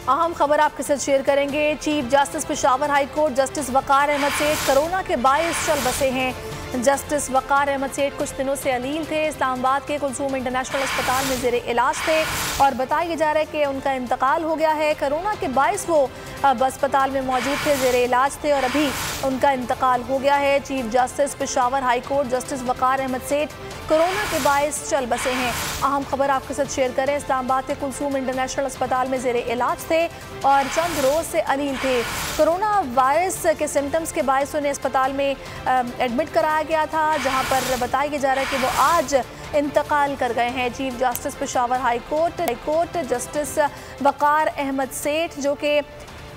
अहम खबर आपके साथ शेयर करेंगे। Chief justice Peshawar high court justice Waqar Ahmad Seth corona के बायस चल बसे हैं। जस्टिस वकार अहमद सेठ कुछ दिनों से अलील थे। इस्लामाबाद के कुलसूम इंटरनेशनल अस्पताल में जेरे इलाज थे और बताया जा रहा है कि उनका इंतकाल हो गया है। कोरोना के बायस वो अब अस्पताल में मौजूद थे, जेरे इलाज थे और अभी उनका इंतकाल हो गया है। Chief justice Peshawar high court justice Waqar Ahmad Seth corona के बायस चल बसे हैं। अहम खबर आपके साथ शेयर करें। इस्लामाबाद के कुलसूम इंटरनेशनल अस्पताल में जेरे इलाज थे और चंद रोज से अलील थे। कोरोना वायरस के सिम्टम्स के बायस उन्हें अस्पताल में एडमिट कराया गया था, जहां पर बताया जा रहा है कि वो आज इंतकाल कर गए हैं। Chief justice Peshawar high court justice Waqar Ahmad Seth जो कि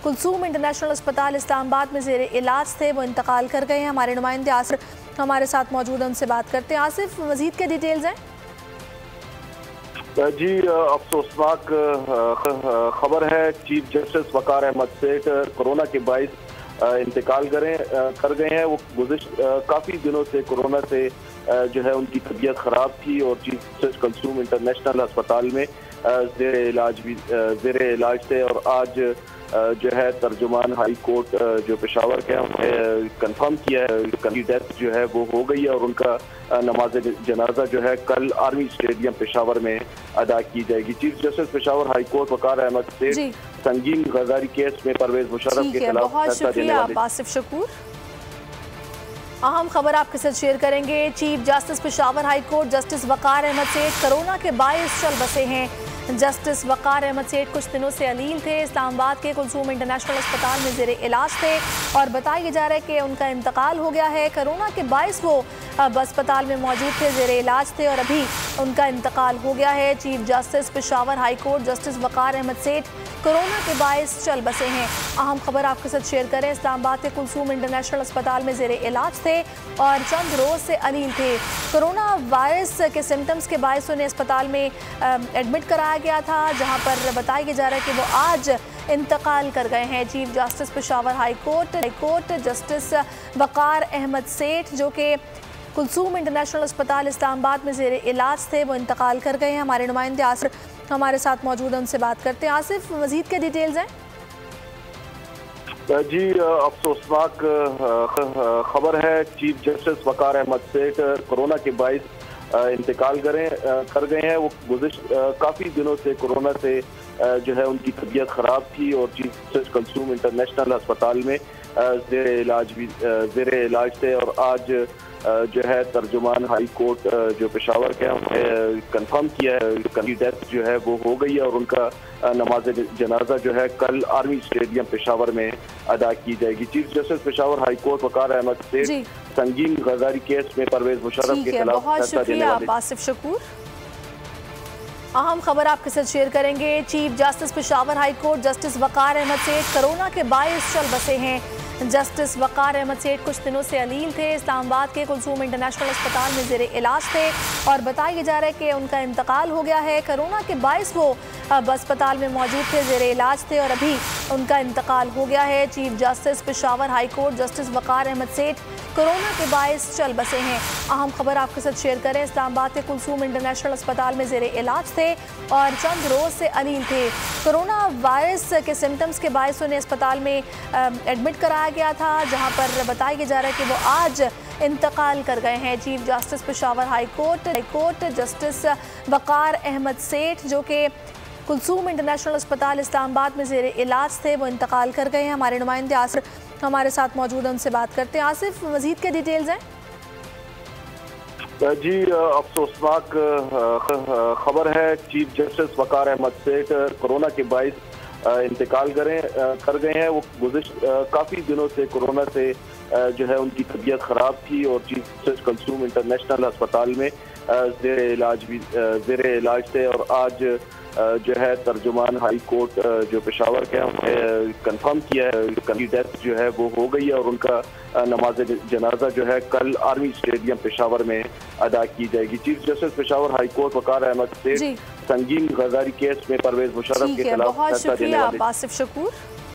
कुलसूम इंटरनेशनल अस्पताल इस्लामाबाद में जेरे इलाज थे, वो इंतकाल कर गए हैं। हमारे नुमाइंदे आसिफ हमारे साथ मौजूद हैं, उनसे बात करते हैं। आसिफ, मजीद क्या डिटेल्स हैं? जी, अफसोसनाक खबर है। Chief justice Waqar Ahmad Seth corona के बायस इंतकाल कर गए हैं। वो काफ़ी दिनों से कोरोना से जो है उनकी तबीयत ख़राब थी और चीफ जस्टिस कुलसूम इंटरनेशनल अस्पताल में ज़ेरे इलाज थे और आज जो है तर्जुमान हाई कोर्ट जो पेशावर के हैं कंफर्म किया है उनकी डेथ जो है वो हो गई है और उनका नमाज जनाजा जो है कल आर्मी स्टेडियम पेशावर में अदा की जाएगी। Chief justice Peshawar high court Waqar Ahmad Seth संगीन गद्दारी केस में परवेज मुशर्रफ के खिलाफ बहुत शुक्रिया आसिफ शकूर। अहम खबर आपके साथ शेयर करेंगे। Chief justice Peshawar high court justice Waqar Ahmad Seth corona के बायस चल बसे हैं। जस्टिस वकार अहमद सेठ कुछ दिनों से अलील थे। इस्लामाबाद के कुलसूम इंटरनेशनल अस्पताल में जेरे इलाज थे और बताया जा रहा है कि उनका इंतकाल हो गया है। कोरोना के बायस वो अब अस्पताल में मौजूद थे, जेरे इलाज थे और अभी उनका इंतकाल हो गया है। Chief justice Peshawar high court justice Waqar Ahmad Seth corona के बायस चल बसे हैं। अहम खबर आपके साथ शेयर करें। इस्लामाबाद के कुलसूम इंटरनेशनल अस्पताल में जेरे इलाज थे और चंद रोज से अलील थे। कोरोना वायरस के सिम्टम्स के बायस उन्हें अस्पताल में एडमिट कराया गया था, जहां पर बताया जा रहा है कि वो आज इंतकाल कर गए हैं। Chief justice Peshawar high court justice Waqar Ahmad Seth जो कि कुलसूम इंटरनेशनल अस्पताल इस्लामाबाद में जेरे इलाज थे, वो इंतकाल कर गए हैं। हमारे नुमाइंदे आसिफ हमारे साथ मौजूद हैं, उनसे बात करते हैं। आसिफ, मजीद क्या डिटेल्स हैं? जी, अफसोसनाक खबर है। Chief justice Waqar Ahmad Seth corona के बायस इंतकाल कर गए हैं। वो काफ़ी दिनों से कोरोना से जो है उनकी तबीयत ख़राब थी और चीफ जस्टिस कुलसूम इंटरनेशनल अस्पताल में ज़ेरे इलाज थे और आज जो है तर्जुमान हाई कोर्ट जो पेशावर के हैं कंफर्म किया है उनकी डेथ जो है वो हो गई है और उनका नमाज जनाजा जो है कल आर्मी स्टेडियम पेशावर में अदा की जाएगी। Chief justice Peshawar high court Waqar Ahmad Seth संगीन गद्दारी केस में परवेज मुशर्रफ के खिलाफ बहुत शुक्रिया आसिफ शकूर। अहम खबर आपके साथ शेयर करेंगे। Chief justice Peshawar high court justice Waqar Ahmad Seth corona के बायस चल बसे हैं। जस्टिस वकार अहमद सेठ कुछ दिनों से अलील थे। इस्लामाबाद के कुलसूम इंटरनेशनल अस्पताल में जेरे इलाज थे और बताया जा रहा है कि उनका इंतकाल हो गया है। कोरोना के बायस वो अब अस्पताल में मौजूद थे, जेरे इलाज थे और अभी उनका इंतकाल हो गया है। Chief justice Peshawar high court justice Waqar Ahmad Seth corona के बायस चल बसे हैं। अहम खबर आपके साथ शेयर करें। इस्लामाबाद के कुलसूम इंटरनेशनल अस्पताल में जेरे इलाज थे और चंद रोज से अलील थे। कोरोना वायरस के सिम्टम्स के बायस उन्हें अस्पताल में एडमिट कराया गया था, जहां पर बताया जा रहा है कि वो आज इंतकाल कर गए हैं। Chief justice Peshawar high court justice Waqar Ahmad Seth जो कि कुलसूम इंटरनेशनल अस्पताल इस्लामाबाद में जेरे इलाज थे, वो इंतकाल कर गए हैं। हमारे नुमाइंदे आसिफ हमारे साथ मौजूद हैं, उनसे बात करते हैं। आसिफ, मजीद क्या डिटेल्स हैं? जी, अफसोसनाक खबर है। Chief justice Waqar Ahmad Seth corona के बायस इंतकाल कर गए हैं। वो काफ़ी दिनों से कोरोना से जो है उनकी तबीयत ख़राब थी और चीफ जस्टिस कुलसूम इंटरनेशनल अस्पताल में ज़ेरे इलाज थे और आज जो है तर्जुमान हाई कोर्ट जो पेशावर के हैं कंफर्म किया है उनकी डेथ जो है वो हो गई है और उनका नमाज जनाजा जो है कल आर्मी स्टेडियम पेशावर में अदा की जाएगी। Chief justice Peshawar high court Waqar Ahmad Seth संगीन गद्दारी केस में परवेज मुशर्रफ के खिलाफ बहुत शुक्रिया आसिफ शकूर।